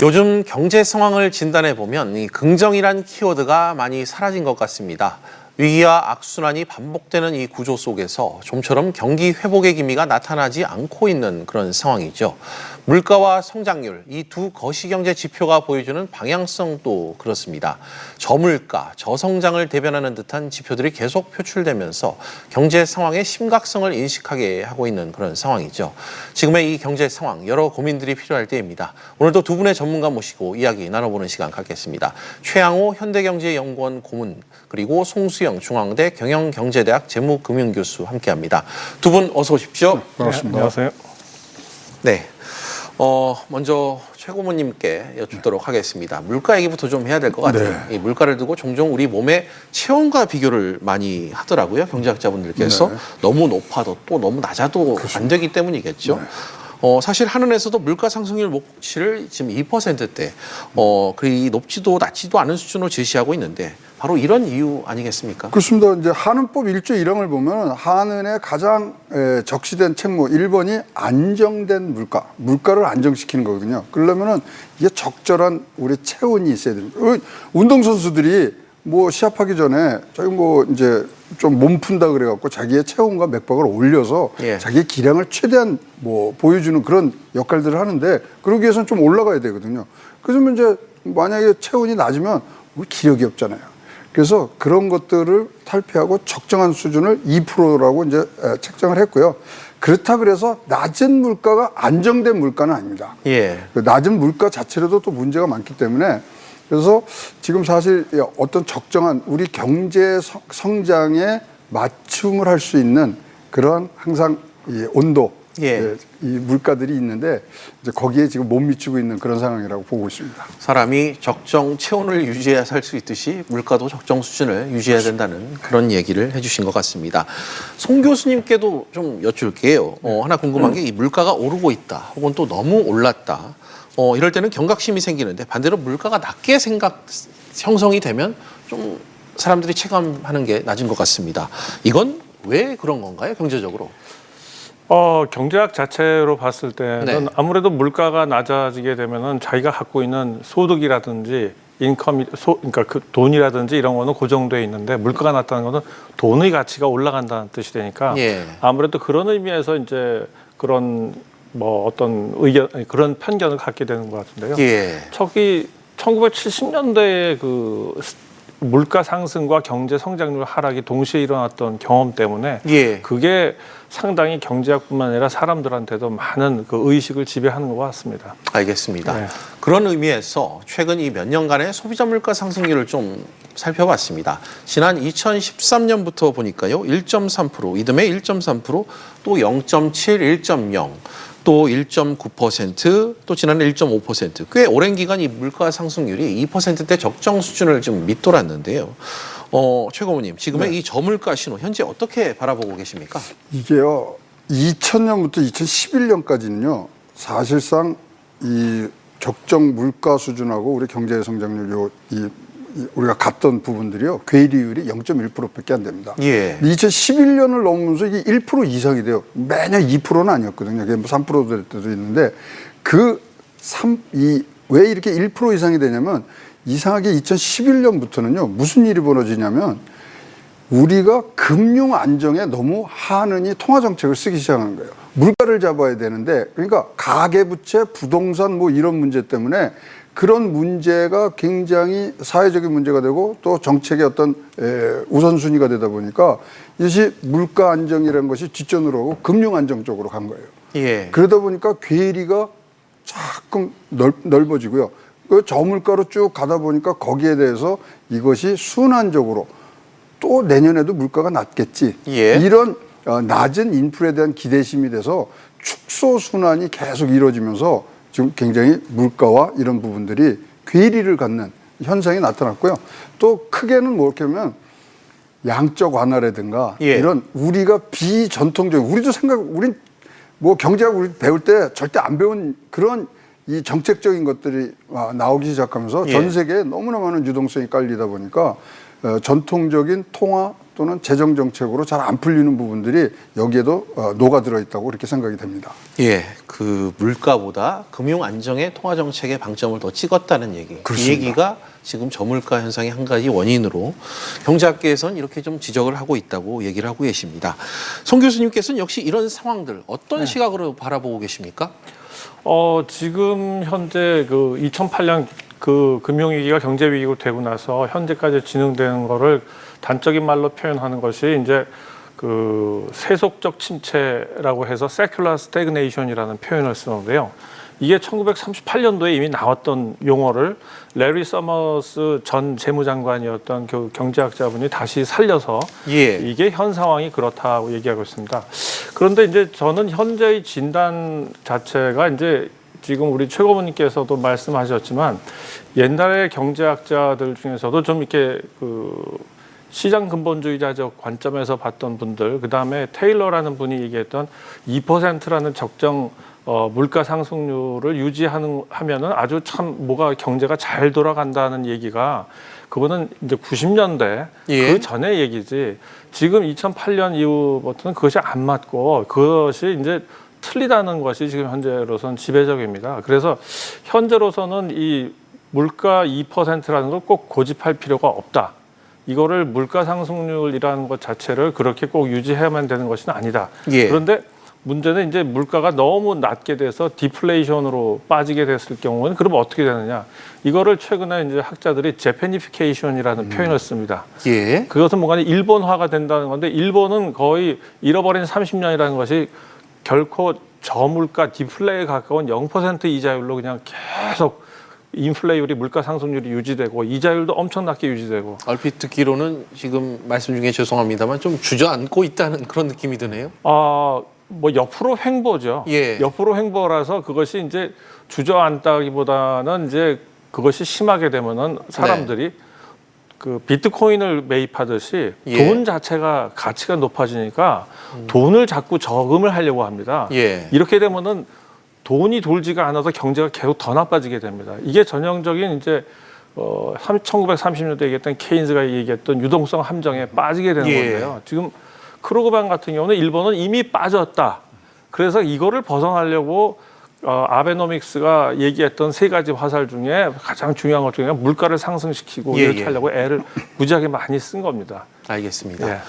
요즘 경제 상황을 진단해 보면 이 긍정이란 키워드가 많이 사라진 것 같습니다. 위기와 악순환이 반복되는 이 구조 속에서 좀처럼 경기 회복의 기미가 나타나지 않고 있는 그런 상황이죠. 물가와 성장률, 이 두 거시경제 지표가 보여주는 방향성도 그렇습니다. 저물가, 저성장을 대변하는 듯한 지표들이 계속 표출되면서 경제 상황의 심각성을 인식하게 하고 있는 그런 상황이죠. 지금의 이 경제 상황, 여러 고민들이 필요할 때입니다. 오늘도 두 분의 전문가 모시고 이야기 나눠보는 시간 갖겠습니다. 최양호 현대경제연구원 고문, 그리고 송수영 중앙대 경영경제대학 재무금융교수 함께합니다. 두 분 어서 오십시오. 네, 반갑습니다. 안녕하세요. 네. 먼저 최 고모님께 여쭙도록 하겠습니다. 물가 얘기부터 좀 해야 될 것 같아요. 네. 이 물가를 두고 종종 우리 몸의 체온과 비교를 많이 하더라고요. 경제학자분들께서. 네. 너무 높아도 또 너무 낮아도 안 되기 때문이겠죠. 네. 사실 한은에서도 물가 상승률 목표치를 지금 2%대, 그 높지도 낮지도 않은 수준으로 제시하고 있는데 바로 이런 이유 아니겠습니까? 그렇습니다. 이제 한은법 1조 1항을 보면 한은의 가장 적시된 책무 1번이 안정된 물가를 안정시키는 거거든요. 그러려면은 이게 적절한 우리 체온이 있어야 됩니다. 운동선수들이 뭐 시합하기 전에 저기 뭐 이제 좀 몸 푼다 그래갖고 자기의 체온과 맥박을 올려서 자기의 기량을 최대한 뭐 보여주는 그런 역할들을 하는데 그러기 위해서는 좀 올라가야 되거든요. 그래서 이제 만약에 체온이 낮으면 우리 기력이 없잖아요. 그래서 그런 것들을 탈피하고 적정한 수준을 2%라고 이제 책정을 했고요. 그렇다 그래서 낮은 물가가 안정된 물가는 아닙니다. 예. 그 낮은 물가 자체로도 또 문제가 많기 때문에 그래서 지금 사실 어떤 적정한 우리 경제 성장에 맞춤을 할 수 있는 그런 항상 이 온도, 이 물가들이 있는데 이제 거기에 지금 못 미치고 있는 그런 상황이라고 보고 있습니다. 사람이 적정 체온을 유지해야 살 수 있듯이 물가도 적정 수준을 유지해야 된다는 그런 얘기를 해주신 것 같습니다. 송 교수님께도 좀 여쭐게요. 하나 궁금한 게 이 물가가 오르고 있다 혹은 또 너무 올랐다. 이럴 때는 경각심이 생기는데 반대로 물가가 낮게 형성이 되면 좀 사람들이 체감하는 게 낮은 것 같습니다. 이건 왜 그런 건가요, 경제적으로? 경제학 자체로 봤을 때는 아무래도 물가가 낮아지게 되면은 자기가 갖고 있는 소득이라든지 인컴, 그러니까 그 돈이라든지 이런 거는 고정돼 있는데 물가가 낮다는 거는 돈의 가치가 올라간다는 뜻이 되니까 아무래도 그런 의미에서 이제 그런 뭐 어떤 그런 편견을 갖게 되는 것 같은데요. 저기 1970년대에 그 물가 상승과 경제 성장률 하락이 동시에 일어났던 경험 때문에 그게 상당히 경제학뿐만 아니라 사람들한테도 많은 그 의식을 지배하는 것 같습니다. 알겠습니다. 그런 의미에서 최근 이 몇 년간의 소비자 물가 상승률을 좀 살펴봤습니다. 지난 2013년부터 보니까요. 1.3%, 이듬해 1.3%, 또 0.7, 1.0, 또 1.9%, 또 지난해 1.5%. 꽤 오랜 기간 이 물가 상승률이 2%대 적정 수준을 좀 밑돌았는데요. 최 고모님, 지금의 이 저물가 신호 현재 어떻게 바라보고 계십니까? 이게요, 2000년부터 2011년까지는요, 사실상 이 적정 물가 수준하고 우리 경제 성장률 우리가 갔던 부분들이요, 괴리율이 0.1%밖에 안 됩니다. 2011년을 넘으면서 이게 1% 이상이 돼요. 매년 2%는 아니었거든요. 그게 3% 될 때도 있는데 왜 이렇게 1% 이상이 되냐면 이상하게 2011년부터는요, 무슨 일이 벌어지냐면 우리가 금융 안정에 너무 한은이 통화 정책을 쓰기 시작하는 거예요. 물가를 잡아야 되는데 그러니까 가계부채, 부동산 뭐 이런 문제 때문에 그런 문제가 굉장히 사회적인 문제가 되고 또 정책의 어떤 우선순위가 되다 보니까 이것이 물가 안정이라는 것이 뒷전으로 오고 금융 안정 쪽으로 간 거예요. 그러다 보니까 괴리가 자꾸 넓어지고요. 그 저물가로 쭉 가다 보니까 거기에 대해서 이것이 순환적으로 또 내년에도 물가가 낮겠지. 이런 낮은 인플레에 대한 기대심이 돼서 축소 순환이 계속 이루어지면서 지금 굉장히 물가와 이런 부분들이 괴리를 갖는 현상이 나타났고요. 또 크게는 뭐 이렇게 하면 양적 완화라든가 이런 우리가 비전통적인 우린 뭐 경제학 우리 배울 때 절대 안 배운 그런 이 정책적인 것들이 나오기 시작하면서 전 세계에 너무나 많은 유동성이 깔리다 보니까 전통적인 통화 또는 재정 정책으로 잘 안 풀리는 부분들이 여기에도 녹아들어 있다고 그렇게 생각이 됩니다. 예, 그 물가보다 금융 안정의 통화 정책에 방점을 더 찍었다는 얘기. 그렇습니다. 이 얘기가 지금 저물가 현상의 한 가지 원인으로 경제학계에서는 이렇게 좀 지적을 하고 있다고 얘기를 하고 계십니다. 송 교수님께서는 역시 이런 상황들 어떤 시각으로 바라보고 계십니까? 지금 현재 그 2008년 그 금융위기가 경제위기로 되고 나서 현재까지 진행되는 거를 단적인 말로 표현하는 것이 이제 그 세속적 침체라고 해서 secular stagnation이라는 표현을 쓰는데요. 이게 1938년도에 이미 나왔던 용어를 레리 서머스 전 재무장관이었던 그 경제학자분이 다시 살려서 예. 이게 현 상황이 그렇다고 얘기하고 있습니다. 그런데 이제 저는 현재의 진단 자체가 이제 지금 우리 최 고문님께서도 말씀하셨지만 옛날에 경제학자들 중에서도 좀 이렇게 그 시장 근본주의자적 관점에서 봤던 분들, 그 다음에 테일러라는 분이 얘기했던 2%라는 적정 물가 상승률을 유지하면은 아주 참 뭐가 경제가 잘 돌아간다는 얘기가 그거는 이제 90년대 예. 그 전의 얘기지. 지금 2008년 이후부터는 그것이 안 맞고 그것이 이제 틀리다는 것이 지금 현재로서는 지배적입니다. 그래서 현재로서는 이 물가 2%라는 걸 꼭 고집할 필요가 없다. 이거를 물가 상승률이라는 것 자체를 그렇게 꼭 유지해야만 되는 것은 아니다. 예. 그런데 문제는 이제 물가가 너무 낮게 돼서 디플레이션으로 빠지게 됐을 경우는 그러면 어떻게 되느냐? 이거를 최근에 이제 학자들이 제페니피케이션이라는 표현을 씁니다. 예. 그것은 뭔가 일본화가 된다는 건데 일본은 거의 잃어버린 30년이라는 것이 결코 저물가 디플레이에 가까운 0% 이자율로 그냥 계속 인플레이율이 물가 상승률이 유지되고 이자율도 엄청 낮게 유지되고 얼핏 듣기로는 지금 말씀 중에 죄송합니다만 좀 주저앉고 있다는 그런 느낌이 드네요. 뭐 옆으로 횡보죠. 예. 옆으로 횡보라서 그것이 이제 주저앉다기보다는 이제 그것이 심하게 되면은 사람들이 그 비트코인을 매입하듯이 예. 돈 자체가 가치가 높아지니까 돈을 자꾸 저금을 하려고 합니다. 예. 이렇게 되면은 돈이 돌지가 않아서 경제가 계속 더 나빠지게 됩니다. 이게 전형적인 이제 1930년대 얘기했던 케인즈가 얘기했던 유동성 함정에 빠지게 되는 예. 건데요. 지금 크루그반 같은 경우는 일본은 이미 빠졌다. 그래서 이거를 벗어나려고 아베노믹스가 얘기했던 세 가지 화살 중에 가장 중요한 것 중에 물가를 상승시키고 예, 이렇게 예. 하려고 애를 무지하게 많이 쓴 겁니다. 알겠습니다. 예.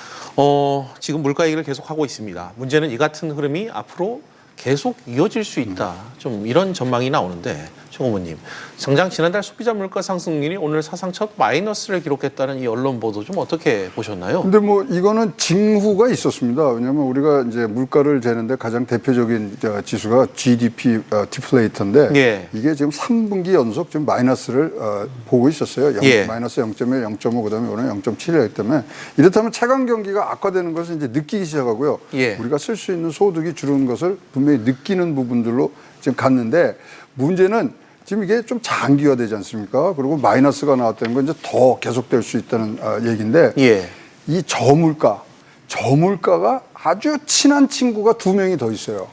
지금 물가 얘기를 계속 하고 있습니다. 문제는 이 같은 흐름이 앞으로 계속 이어질 수 있다. 좀 이런 전망이 나오는데 최 고모님, 정작 지난달 소비자 물가 상승률이 오늘 사상 첫 마이너스를 기록했다는 이 언론 보도 좀 어떻게 보셨나요? 근데 뭐 이거는 징후가 있었습니다. 왜냐하면 우리가 이제 물가를 재는데 가장 대표적인 지수가 GDP 디플레이터인데 예. 이게 지금 3분기 연속 지금 마이너스를 보고 있었어요. 예. 마이너스 0.1, 0.5 그다음에 오늘 0.7이기 때문에 이렇다면 차관 경기가 악화되는 것을 이제 느끼기 시작하고요. 예. 우리가 쓸 수 있는 소득이 줄는 것을 분명히 느끼는 부분들로 지금 갔는데 문제는 지금 이게 좀 장기화되지 않습니까? 그리고 마이너스가 나왔다는 건 이제 더 계속될 수 있다는 얘기인데 예. 이 저물가가 아주 친한 친구가 2명이 더 있어요.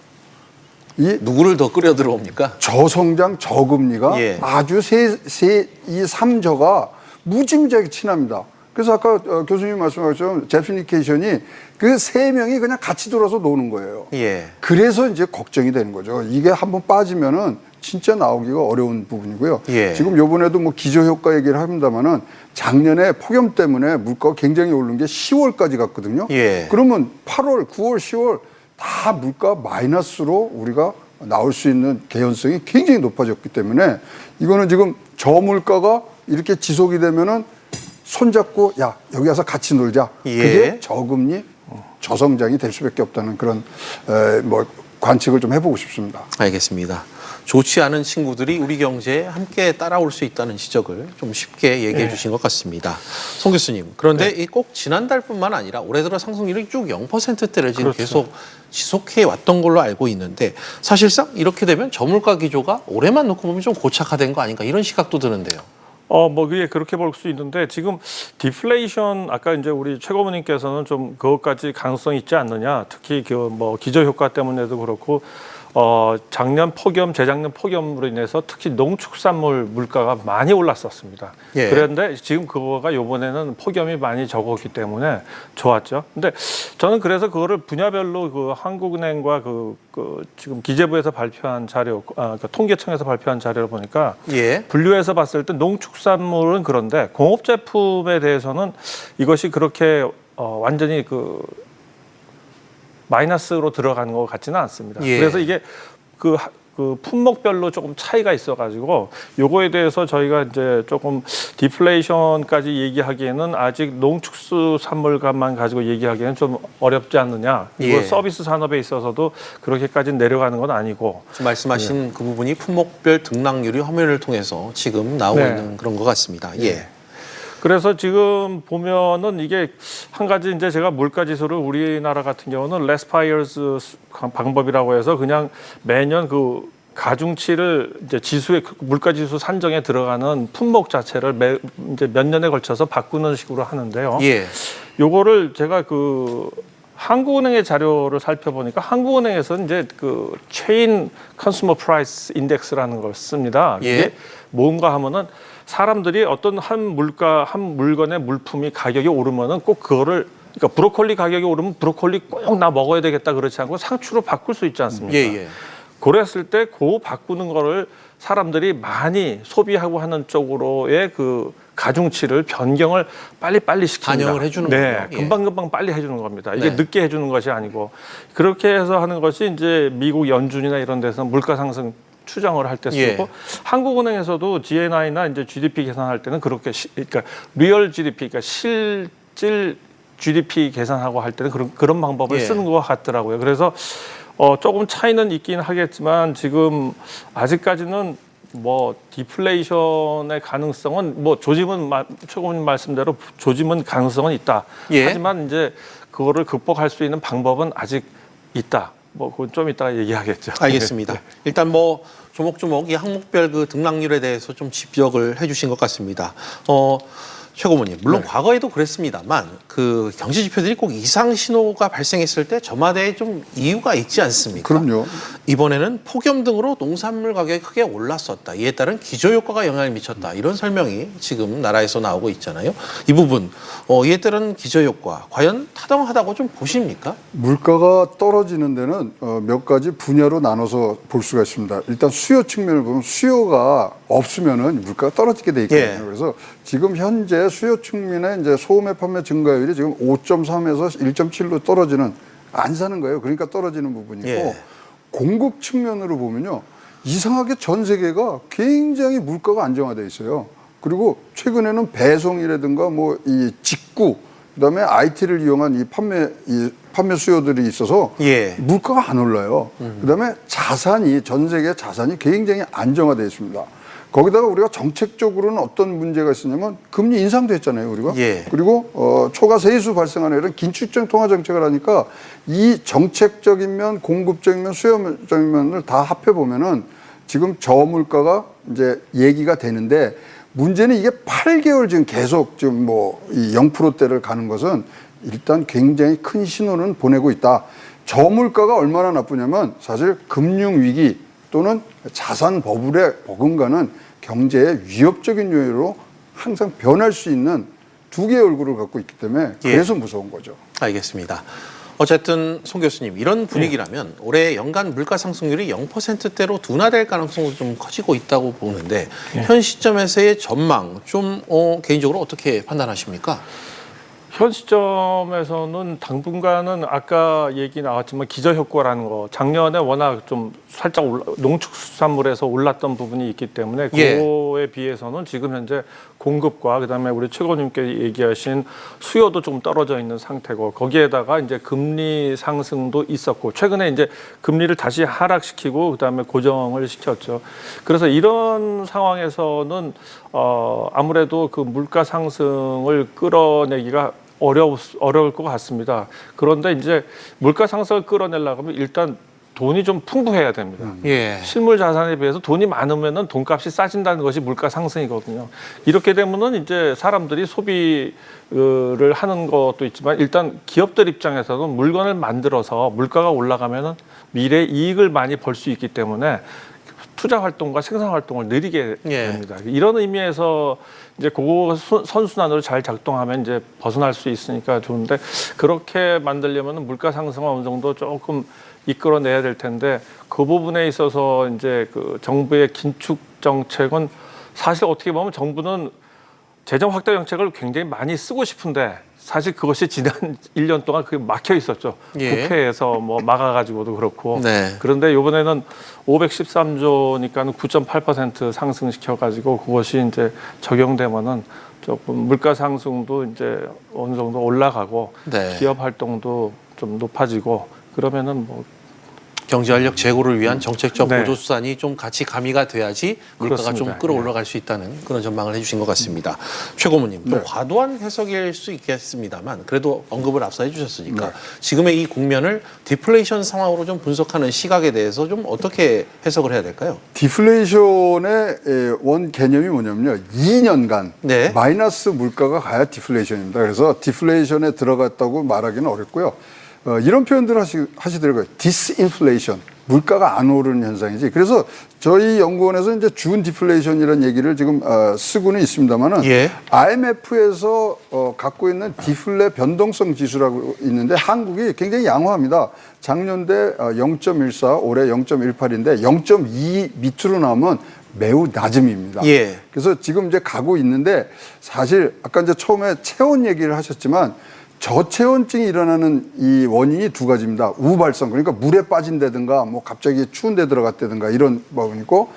이 누구를 더 끌어 들어옵니까? 저성장 저금리가 예. 아주 이 3저가 무지무지하게 친합니다. 그래서 아까 교수님 말씀하셨던 제피니케이션이 그 3명이 그냥 같이 돌아서 노는 거예요. 예. 그래서 이제 걱정이 되는 거죠. 이게 한번 빠지면은 진짜 나오기가 어려운 부분이고요. 예. 지금 요번에도 뭐 기저효과 얘기를 합니다만은 작년에 폭염 때문에 물가가 굉장히 오른 게 10월까지 갔거든요. 예. 그러면 8월, 9월, 10월 다 물가 마이너스로 우리가 나올 수 있는 개연성이 굉장히 높아졌기 때문에 이거는 지금 저물가가 이렇게 지속이 되면은 손잡고 야 여기 와서 같이 놀자. 예. 그게 저금리, 저성장이 될 수밖에 없다는 그런 뭐 관측을 좀 해보고 싶습니다. 알겠습니다. 좋지 않은 친구들이 우리 경제에 함께 따라올 수 있다는 지적을 좀 쉽게 얘기해 주신 것 같습니다. 송 교수님, 그런데 이 꼭 지난달뿐만 아니라 올해 들어 상승률이 쭉 0%대를 지금 그렇죠. 계속 지속해 왔던 걸로 알고 있는데 사실상 이렇게 되면 저물가 기조가 올해만 놓고 보면 좀 고착화된 거 아닌가 이런 시각도 드는데요. 뭐 그게 그렇게 볼 수 있는데 지금 디플레이션 아까 이제 우리 최 고모님께서는 좀 그것까지 가능성이 있지 않느냐. 특히 그 뭐 기저 효과 때문에도 그렇고 작년 폭염, 재작년 폭염으로 인해서 특히 농축산물 물가가 많이 올랐었습니다. 예. 그런데 지금 그거가 이번에는 폭염이 많이 적었기 때문에 좋았죠. 근데 저는 그래서 그거를 분야별로 그 한국은행과 그 지금 기재부에서 발표한 자료, 그 통계청에서 발표한 자료를 보니까 예. 분류해서 봤을 때 농축산물은 그런데 공업 제품에 대해서는 이것이 그렇게 완전히 그 마이너스로 들어가는 것 같지는 않습니다. 예. 그래서 이게 그 품목별로 조금 차이가 있어가지고 요거에 대해서 저희가 이제 조금 디플레이션까지 얘기하기에는 아직 농축수산물만 가지고 얘기하기에는 좀 어렵지 않느냐. 이거 예. 서비스 산업에 있어서도 그렇게까지 내려가는 건 아니고. 지금 말씀하신 그 부분이 품목별 등락률이 화면을 통해서 지금 나오고 네. 있는 그런 것 같습니다. 예. 그래서 지금 보면은 이게 한 가지 이제 제가 물가 지수를 우리나라 같은 경우는 레스파이어스 방법이라고 해서 그냥 매년 그 가중치를 이제 지수에 물가 지수 산정에 들어가는 품목 자체를 이제 몇 년에 걸쳐서 바꾸는 식으로 하는데요. 예. 요거를 제가 그 한국은행의 자료를 살펴보니까 한국은행에서 이제 그 체인 컨슈머 프라이스 인덱스라는 걸 씁니다. 예. 이게 뭔가 하면은 사람들이 어떤 한 물건의 물품이 가격이 오르면은 꼭 그거를 그러니까 브로콜리 가격이 오르면 브로콜리 꼭 나 먹어야 되겠다 그렇지 않고 상추로 바꿀 수 있지 않습니까? 예. 그랬을 때 그 바꾸는 거를 사람들이 많이 소비하고 하는 쪽으로의 그 가중치를 변경을 빨리빨리 시킵니다. 반영을 해주는 네, 거죠. 예. 금방금방 빨리 해주는 겁니다. 이게 네. 늦게 해주는 것이 아니고 그렇게 해서 하는 것이 이제 미국 연준이나 이런 데서 물가 상승 추정을 할 때 쓰고 예. 한국은행에서도 GNI나 이제 GDP 계산할 때는 그렇게 그러니까 리얼 GDP 그러니까 실질 GDP 계산하고 할 때는 그런 방법을 예. 쓰는 것 같더라고요. 그래서 조금 차이는 있긴 하겠지만 지금 아직까지는 뭐 디플레이션의 가능성은 뭐 최고님 말씀대로 조짐은 가능성은 있다. 예. 하지만 이제 그거를 극복할 수 있는 방법은 아직 있다. 뭐 그건 좀 이따가 얘기하겠죠. 알겠습니다. 네. 일단 뭐 조목조목 이 항목별 그 등락률에 대해서 좀 집적을 해주신 것 같습니다. 최고모님, 물론 네. 과거에도 그랬습니다만 그 경제 지표들이 꼭 이상 신호가 발생했을 때 저마다의 좀 이유가 있지 않습니까? 그럼요. 이번에는 폭염 등으로 농산물 가격이 크게 올랐었다. 이에 따른 기저효과가 영향을 미쳤다. 이런 설명이 지금 나라에서 나오고 있잖아요. 이 부분, 이에 따른 기저효과 과연 타당하다고 좀 보십니까? 물가가 떨어지는 데는 몇 가지 분야로 나눠서 볼 수가 있습니다. 일단 수요 측면을 보면 수요가 없으면은 물가가 떨어지게 돼 있거든요. 예. 그래서 지금 현재 수요 측면에 이제 소매 판매 증가율이 지금 5.3에서 1.7로 떨어지는 안 사는 거예요. 그러니까 떨어지는 부분이고 예. 공급 측면으로 보면요. 이상하게 전 세계가 굉장히 물가가 안정화돼 있어요. 그리고 최근에는 배송이라든가 뭐 이 직구 그다음에 IT를 이용한 이 판매 수요들이 있어서 예. 물가가 안 올라요. 그다음에 전 세계 자산이 굉장히 안정화돼 있습니다. 거기다가 우리가 정책적으로는 어떤 문제가 있었냐면 금리 인상도 했잖아요, 우리가. 예. 그리고 초과 세수 발생하는 이런 긴축적 통화 정책을 하니까 이 정책적인 면, 공급적인 면, 수요적인 면을 다 합해 보면은 지금 저물가가 이제 얘기가 되는데 문제는 이게 8개월 지금 계속 지금 뭐 이 0%대를 가는 것은 일단 굉장히 큰 신호는 보내고 있다. 저물가가 얼마나 나쁘냐면 사실 금융 위기 또는 자산 버블에 버금가는 경제의 위협적인 요인으로 항상 변할 수 있는 두 개의 얼굴을 갖고 있기 때문에 그래서 무서운 거죠. 알겠습니다. 어쨌든 송 교수님 이런 분위기라면 올해 연간 물가 상승률이 0%대로 둔화될 가능성도 좀 커지고 있다고 보는데 현 시점에서의 전망 좀 개인적으로 어떻게 판단하십니까? 현 시점에서는 당분간은 아까 얘기 나왔지만 기저효과라는 거 작년에 워낙 좀 살짝 농축수산물에서 올랐던 부분이 있기 때문에 예. 그거에 비해서는 지금 현재 공급과 그다음에 우리 최고님께 얘기하신 수요도 좀 떨어져 있는 상태고 거기에다가 이제 금리 상승도 있었고 최근에 이제 금리를 다시 하락시키고 그다음에 고정을 시켰죠. 그래서 이런 상황에서는 아무래도 그 물가 상승을 끌어내기가 어려울 것 같습니다. 그런데 이제 물가 상승을 끌어내려고 하면 일단 돈이 좀 풍부해야 됩니다. 예. 실물 자산에 비해서 돈이 많으면은 돈값이 싸진다는 것이 물가 상승이거든요. 이렇게 되면은 이제 사람들이 소비를 하는 것도 있지만 일단 기업들 입장에서는 물건을 만들어서 물가가 올라가면은 미래 이익을 많이 벌 수 있기 때문에 투자 활동과 생산 활동을 느리게 예. 됩니다. 이런 의미에서 이제 그거 선순환으로 잘 작동하면 이제 벗어날 수 있으니까 좋은데 그렇게 만들려면 물가 상승을 어느 정도 조금 이끌어내야 될 텐데 그 부분에 있어서 이제 그 정부의 긴축 정책은 사실 어떻게 보면 정부는 재정 확대 정책을 굉장히 많이 쓰고 싶은데 사실 그것이 지난 1년 동안 그게 막혀 있었죠. 예. 국회에서 뭐 막아가지고도 그렇고. 네. 그런데 이번에는 513조니까는 9.8% 상승시켜가지고 그것이 이제 적용되면은 조금 물가 상승도 이제 어느 정도 올라가고 네. 기업 활동도 좀 높아지고 그러면은 뭐 경제활력 제고를 위한 정책적 네. 보조수단이 좀 같이 가미가 돼야지 물가가 그렇습니다. 좀 끌어올라갈 수 있다는 그런 전망을 해주신 것 같습니다. 최 고모님, 또 네. 과도한 해석일 수 있겠습니다만 그래도 언급을 앞서 해주셨으니까 네. 지금의 이 국면을 디플레이션 상황으로 좀 분석하는 시각에 대해서 좀 어떻게 해석을 해야 될까요? 디플레이션의 원 개념이 뭐냐면요. 2년간 네. 마이너스 물가가 가야 디플레이션입니다. 그래서 디플레이션에 들어갔다고 말하기는 어렵고요. 이런 표현들을 하시더라고요. 디스인플레이션. 물가가 안 오르는 현상이지. 그래서 저희 연구원에서 이제 준 디플레이션이라는 얘기를 지금 쓰고는 있습니다만은 예. IMF에서 갖고 있는 디플레 변동성 지수라고 있는데 한국이 굉장히 양호합니다. 작년대 0.14, 올해 0.18인데 0.2 밑으로 나오면 매우 낮음입니다. 예. 그래서 지금 이제 가고 있는데 사실 아까 이제 처음에 체온 얘기를 하셨지만 저체온증이 일어나는 이 원인이 두 가지입니다. 우발성, 그러니까 물에 빠진다든가 뭐 갑자기 추운 데 들어갔다든가 이런 부분이 있고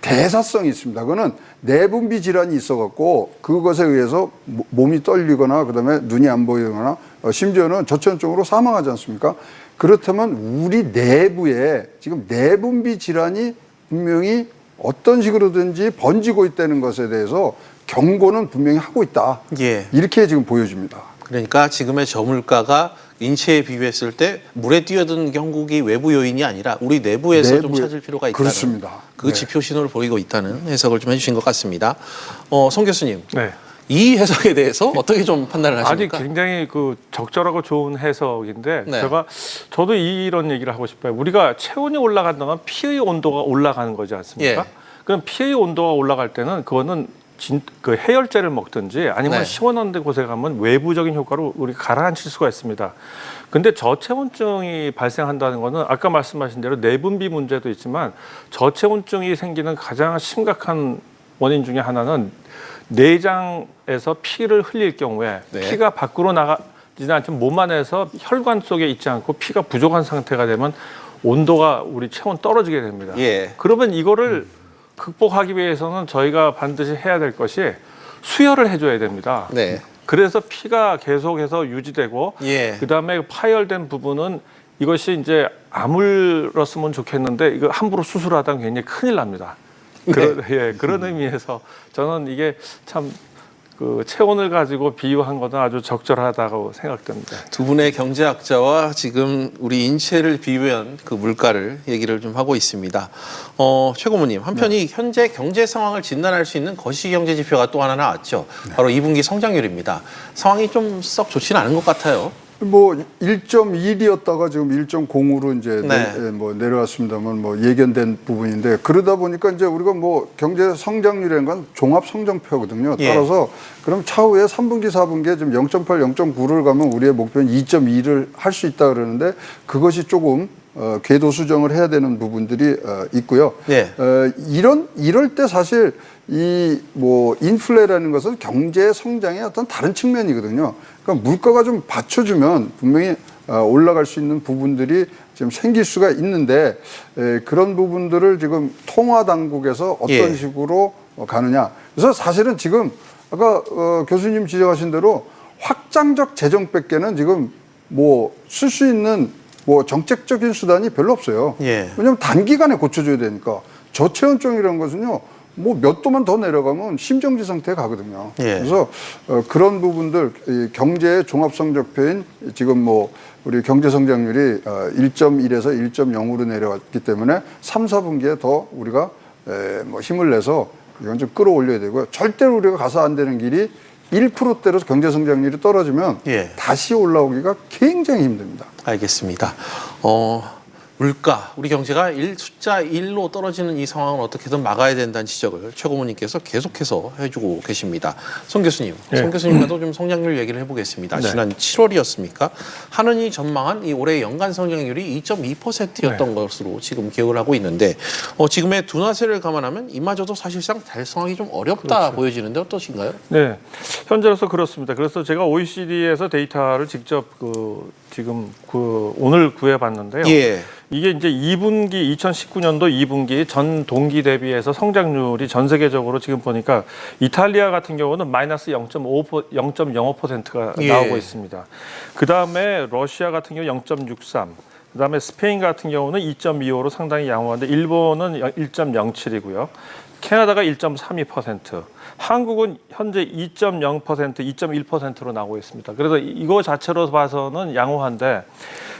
대사성이 있습니다. 그거는 내분비 질환이 있어갖고 그것에 의해서 몸이 떨리거나 그다음에 눈이 안 보이거나 심지어는 저체온증으로 사망하지 않습니까? 그렇다면 우리 내부에 지금 내분비 질환이 분명히 어떤 식으로든지 번지고 있다는 것에 대해서 경고는 분명히 하고 있다. 예. 이렇게 지금 보여집니다. 그러니까 지금의 저물가가 인체에 비유했을 때 물에 뛰어든 경국이 외부 요인이 아니라 우리 내부에서 좀 찾을 필요가 있다는 그렇습니다. 그 네. 지표 신호를 보이고 있다는 해석을 좀 해주신 것 같습니다. 송 교수님, 네. 이 해석에 대해서 어떻게 좀 판단을 아직 하십니까? 굉장히 그 적절하고 좋은 해석인데 네. 저도 이런 얘기를 하고 싶어요. 우리가 체온이 올라간다면 피의 온도가 올라가는 거지 않습니까? 예. 그럼 피의 온도가 올라갈 때는 그거는 그 해열제를 먹든지 아니면 네. 시원한 데 곳에 가면 외부적인 효과로 우리가 가라앉힐 수가 있습니다. 근데 저체온증이 발생한다는 거는 아까 말씀하신 대로 내분비 문제도 있지만 저체온증이 생기는 가장 심각한 원인 중에 하나는 내장에서 피를 흘릴 경우에 네. 피가 밖으로 나가지는 않지만 몸 안에서 혈관 속에 있지 않고 피가 부족한 상태가 되면 온도가 우리 체온 떨어지게 됩니다. 예. 그러면 이거를 극복하기 위해서는 저희가 반드시 해야 될 것이 수혈을 해줘야 됩니다. 네. 그래서 피가 계속해서 유지되고 예. 그다음에 파열된 부분은 이것이 이제 아물었으면 좋겠는데 이거 함부로 수술하다가 굉장히 큰일 납니다. 그런 의미에서 저는 이게 참 그 체온을 가지고 비유한 것은 아주 적절하다고 생각됩니다. 두 분의 경제학자와 지금 우리 인체를 비유한 그 물가를 얘기를 좀 하고 있습니다. 최 고모님, 한편이 현재 경제 상황을 진단할 수 있는 거시경제 지표가 또 하나 나왔죠. 바로 2분기 성장률입니다. 상황이 좀 썩 좋지는 않은 것 같아요. 뭐 1.1이었다가 지금 1.0으로 이제 네. 내려왔습니다만 뭐 예견된 부분인데 그러다 보니까 이제 우리가 뭐 경제 성장률이라는 건 종합 성적표거든요. 예. 따라서 그럼 차후에 3분기, 4분기에 지금 0.8, 0.9를 가면 우리의 목표는 2.2를 할 수 있다 그러는데 그것이 조금 궤도 수정을 해야 되는 부분들이 있고요. 네. 이럴 때 사실 이 뭐 인플레라는 것은 경제 성장의 어떤 다른 측면이거든요. 그러니까 물가가 좀 받쳐주면 분명히 올라갈 수 있는 부분들이 지금 생길 수가 있는데 그런 부분들을 지금 통화 당국에서 어떤 예. 식으로 가느냐. 그래서 사실은 지금 아까 교수님 지적하신 대로 확장적 재정밖에는 지금 뭐 쓸 수 있는 뭐 정책적인 수단이 별로 없어요. 예. 왜냐하면 단기간에 고쳐줘야 되니까 저체온증이라는 것은요 뭐 몇 도만 더 내려가면 심정지 상태에 가거든요. 예. 그래서 그런 부분들 이 경제의 종합성적표인 지금 뭐 우리 경제 성장률이 1.1에서 1.0으로 내려왔기 때문에 3, 4분기에 더 우리가 뭐 힘을 내서 이건 좀 끌어올려야 되고요. 절대로 우리가 가서 안 되는 길이 1%대로 경제 성장률이 떨어지면 예. 다시 올라오기가 굉장히 힘듭니다. 알겠습니다. 물가, 우리 경제가 숫자 1로 떨어지는 이 상황을 어떻게든 막아야 된다는 지적을 최고문님께서 계속해서 해주고 계십니다. 송 교수님, 네. 송 교수님과도 좀 성장률 얘기를 해보겠습니다. 네. 지난 7월이었습니까? 한은이 전망한 이 올해 연간 성장률이 2.2%였던 것으로 지금 기억을 하고 있는데 지금의 둔화세를 감안하면 이마저도 사실상 달성하기 좀 어렵다 보여지는데 어떠신가요? 네, 현재로서 그렇습니다. 그래서 제가 OECD에서 데이터를 직접 오늘 구해봤는데요. 예. 이게 이제 2분기 2019년도 2분기 전 동기 대비해서 성장률이 전 세계적으로 지금 보니까 이탈리아 같은 경우는 마이너스 0.05%가 예. 나오고 있습니다. 그 다음에 러시아 같은 경우 0.63. 그다음에 스페인 같은 경우는 2.25로 상당히 양호한데 일본은 1.07이고요. 캐나다가 1.32%, 한국은 현재 2.0%, 2.1%로 나오고 있습니다. 그래서 이거 자체로 봐서는 양호한데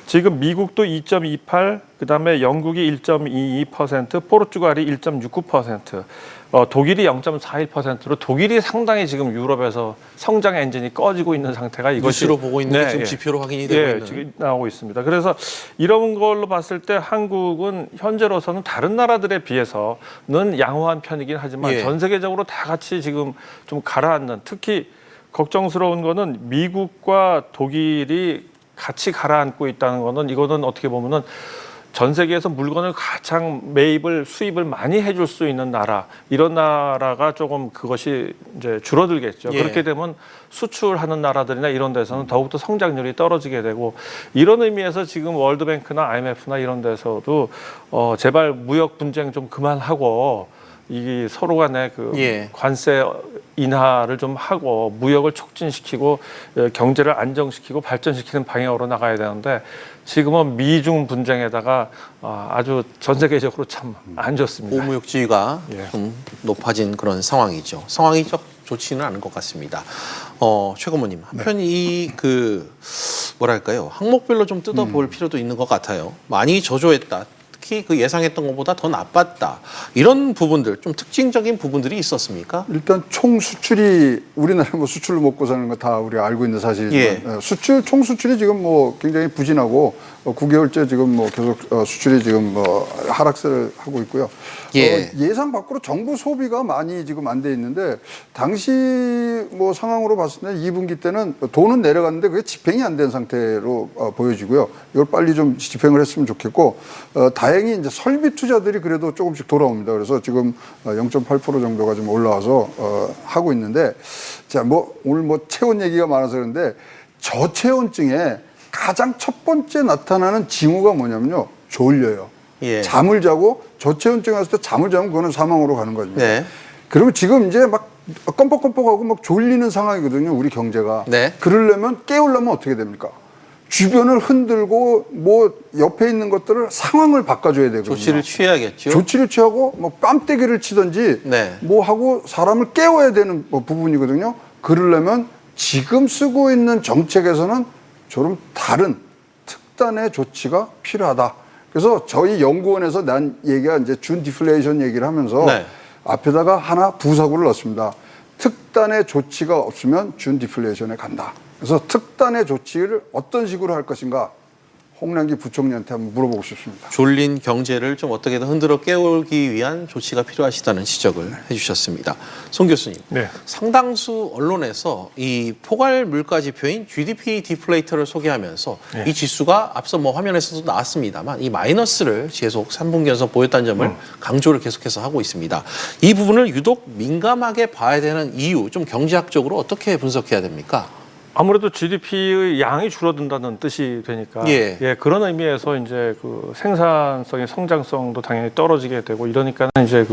지금 미국도 2.28, 그다음에 영국이 1.22%, 포르투갈이 1.69%, 독일이 0.41%로 독일이 상당히 지금 유럽에서 성장 엔진이 꺼지고 있는 상태가 이것이 뉴스로 보고 있는 게 지금 예. 지표로 확인이 되고 있는. 지금 나오고 있습니다. 그래서 이런 걸로 봤을 때 한국은 현재로서는 다른 나라들에 비해서는 양호한 편이긴 하지만 예. 전 세계적으로 다 같이 지금 좀 가라앉는, 특히 걱정스러운 거는 미국과 독일이 같이 가라앉고 있다는 거는 이거는 어떻게 보면은 전 세계에서 물건을 가장 수입을 많이 해줄 수 있는 나라, 이런 나라가 조금 그것이 이제 줄어들겠죠. 예. 그렇게 되면 수출하는 나라들이나 이런 데서는 더욱더 성장률이 떨어지게 되고, 이런 의미에서 지금 월드뱅크나 IMF나 이런 데서도 제발 무역 분쟁 좀 그만하고 이 서로 간의 그 예. 관세 인하를 좀 하고 무역을 촉진시키고 경제를 안정시키고 발전시키는 방향으로 나가야 되는데 지금은 미중 분쟁에다가 아주 전 세계적으로 참 안 좋습니다. 오무역지위가 예. 좀 높아진 그런 상황이죠. 상황이 좋지는 않은 것 같습니다. 최고모님, 한편 뭐랄까요, 항목별로 좀 뜯어볼 필요도 있는 것 같아요. 많이 저조했다. 특히 그 예상했던 것보다 더 나빴다. 이런 부분들, 좀 특징적인 부분들이 있었습니까? 일단 총 수출이 우리나라 뭐 수출로 먹고 사는 거 다 우리가 알고 있는 사실이지만 예. 총 수출이 지금 뭐 굉장히 부진하고 9개월째 지금 뭐 계속 수출이 지금 뭐 하락세를 하고 있고요. 예. 예상 밖으로 정부 소비가 많이 지금 안 돼 있는데 당시 뭐 상황으로 봤을 때 2분기 때는 돈은 내려갔는데 그게 집행이 안 된 상태로 보여지고요. 이걸 빨리 좀 집행을 했으면 좋겠고 다행히 이제 설비 투자들이 그래도 조금씩 돌아옵니다. 그래서 지금 0.8% 정도가 좀 올라와서 하고 있는데 자, 뭐 오늘 뭐 체온 얘기가 많아서 그런데 저체온증에 가장 첫 번째 나타나는 징후가 뭐냐면요. 졸려요. 예. 잠을 자고 저체온증 왔을 때 잠을 자면 그거는 사망으로 가는 거죠. 네. 그러면 지금 이제 막 껌뻑껌뻑하고 막 졸리는 상황이거든요. 우리 경제가. 네. 그러려면 깨우려면 어떻게 됩니까? 주변을 흔들고 뭐 옆에 있는 것들을 상황을 바꿔줘야 되거든요. 조치를 취해야겠죠. 조치를 취하고 뭐 뺨때기를 치든지 네. 뭐 하고 사람을 깨워야 되는 뭐 부분이거든요. 그러려면 지금 쓰고 있는 정책에서는 좀 다른 특단의 조치가 필요하다. 그래서 저희 연구원에서 난 얘기가 이제 준 디플레이션 얘기를 하면서 네. 앞에다가 하나 부사구를 넣습니다. 특단의 조치가 없으면 준 디플레이션에 간다. 그래서 특단의 조치를 어떤 식으로 할 것인가 홍남기 부총리한테 한번 물어보고 싶습니다. 졸린 경제를 좀 어떻게든 흔들어 깨우기 위한 조치가 필요하시다는 지적을 해주셨습니다. 송 교수님, 네. 상당수 언론에서 이 포괄 물가 지표인 GDP 디플레이터를 소개하면서 네. 이 지수가 앞서 뭐 화면에서도 나왔습니다만 이 마이너스를 계속 3분기 연속 보였다는 점을 강조를 계속해서 하고 있습니다. 이 부분을 유독 민감하게 봐야 되는 이유, 좀 경제학적으로 어떻게 분석해야 됩니까? 아무래도 GDP의 양이 줄어든다는 뜻이 되니까 예. 그런 의미에서 이제 그 생산성의 성장성도 당연히 떨어지게 되고 이러니까 이제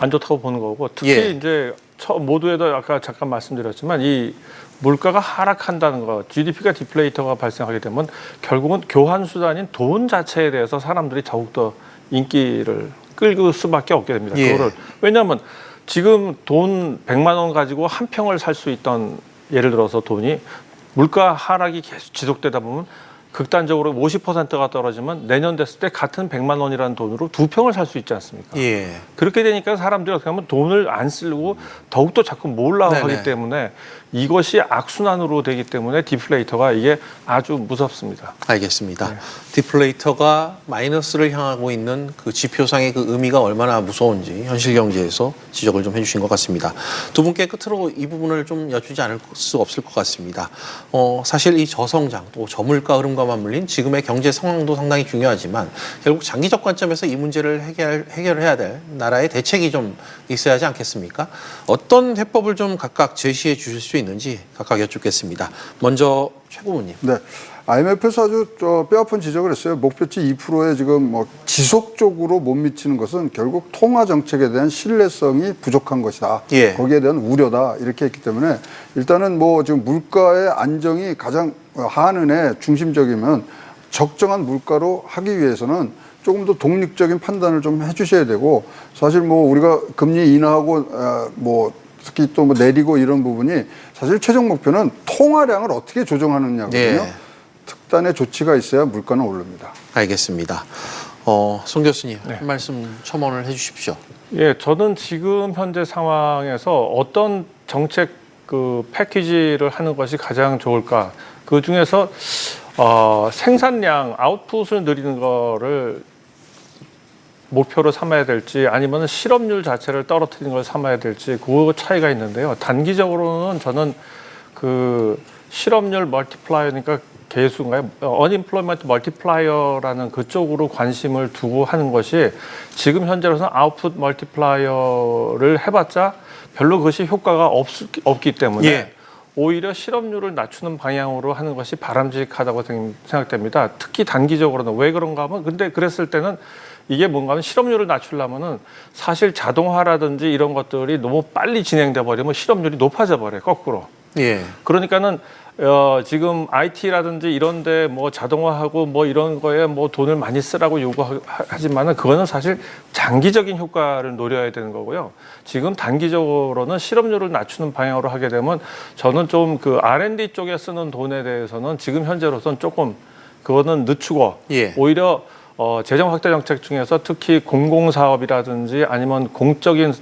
안 좋다고 보는 거고 특히 예. 이제 모두에도 아까 잠깐 말씀드렸지만 이 물가가 하락한다는 거, GDP가 디플레이터가 발생하게 되면 결국은 교환 수단인 돈 자체에 대해서 사람들이 더욱더 인기를 끌고 수밖에 없게 됩니다. 예. 그거를 왜냐하면 지금 돈 100만 원 가지고 한 평을 살 수 있던 예를 들어서 돈이 물가 하락이 계속 지속되다 보면 극단적으로 50%가 떨어지면 내년 됐을 때 같은 100만 원이라는 돈으로 2평을 살 수 있지 않습니까? 예. 그렇게 되니까 사람들이 어떻게 하면 돈을 안 쓰고 더욱더 자꾸 몰라고 네네. 하기 때문에 이것이 악순환으로 되기 때문에 디플레이터가 이게 아주 무섭습니다. 알겠습니다. 네. 디플레이터가 마이너스를 향하고 있는 그 지표상의 그 의미가 얼마나 무서운지 현실 경제에서 지적을 좀 해주신 것 같습니다. 두 분께 끝으로 이 부분을 좀 여쭈지 않을 수 없을 것 같습니다. 사실 이 저성장 또 저물가 흐름과 맞물린 지금의 경제 상황도 상당히 중요하지만 결국 장기적 관점에서 이 문제를 해결해야 될 나라의 대책이 좀 있어야 하지 않겠습니까? 어떤 해법을 좀 각각 제시해 주실 수 있는지 각각 여쭙겠습니다. 먼저 최 고문님. 네. IMF에서 아주 뼈아픈 지적을 했어요. 목표치 2%에 지금 뭐 지속적으로 못 미치는 것은 결국 통화 정책에 대한 신뢰성이 부족한 것이다. 예. 거기에 대한 우려다. 이렇게 했기 때문에 일단은 뭐 지금 물가의 안정이 가장 한은의 중심적이면 적정한 물가로 하기 위해서는 조금 더 독립적인 판단을 좀 해주셔야 되고 사실 뭐 우리가 금리 인하하고 뭐 특히 또 뭐 내리고 이런 부분이 사실 최종 목표는 통화량을 어떻게 조정하느냐거든요. 네. 특단의 조치가 있어야 물가는 오릅니다. 알겠습니다. 송 교수님 네. 한 말씀 첨언을 해주십시오. 예, 저는 지금 현재 상황에서 어떤 정책 그 패키지를 하는 것이 가장 좋을까? 그 중에서 생산량, 아웃풋을 늘리는 거를 목표로 삼아야 될지 아니면 실업률 자체를 떨어뜨리는 걸 삼아야 될지 그 차이가 있는데요. 단기적으로는 저는 그 실업률 멀티플라이어니까 계수인가요? unemployment multiplier라는 그쪽으로 관심을 두고 하는 것이 지금 현재로서는 아웃풋 멀티플라이어를 해봤자 별로 그것이 효과가 없기 때문에 예. 오히려 실업률을 낮추는 방향으로 하는 것이 바람직하다고 생각됩니다. 특히 단기적으로는 왜 그런가 하면 근데 그랬을 때는 이게 뭔가 하면 실업률을 낮추려면은 사실 자동화라든지 이런 것들이 너무 빨리 진행돼 버리면 실업률이 높아져 버려요. 거꾸로. 예. 그러니까는 지금 IT라든지 이런데 뭐 자동화하고 뭐 이런 거에 뭐 돈을 많이 쓰라고 요구하지만은 그거는 사실 장기적인 효과를 노려야 되는 거고요. 지금 단기적으로는 실업률을 낮추는 방향으로 하게 되면 저는 좀 그 R&D 쪽에 쓰는 돈에 대해서는 지금 현재로서는 조금 그거는 늦추고 예. 오히려 재정 확대 정책 중에서 특히 공공사업이라든지 아니면 공적인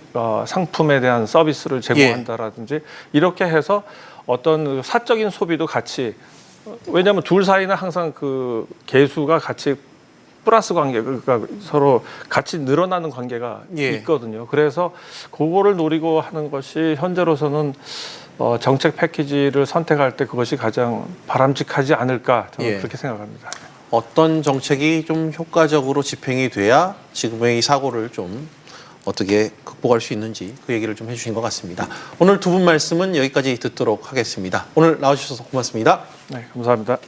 상품에 대한 서비스를 제공한다라든지 이렇게 해서 어떤 사적인 소비도 같이 왜냐하면 둘 사이는 항상 그 계수가 같이 플러스 관계 그러니까 서로 같이 늘어나는 관계가 예. 있거든요. 그래서 그거를 노리고 하는 것이 현재로서는 정책 패키지를 선택할 때 그것이 가장 바람직하지 않을까 저는 예. 그렇게 생각합니다. 어떤 정책이 좀 효과적으로 집행이 돼야 지금의 이 사고를 좀 어떻게 극복할 수 있는지 그 얘기를 좀 해주신 것 같습니다. 오늘 두 분 말씀은 여기까지 듣도록 하겠습니다. 오늘 나와주셔서 고맙습니다. 네, 감사합니다.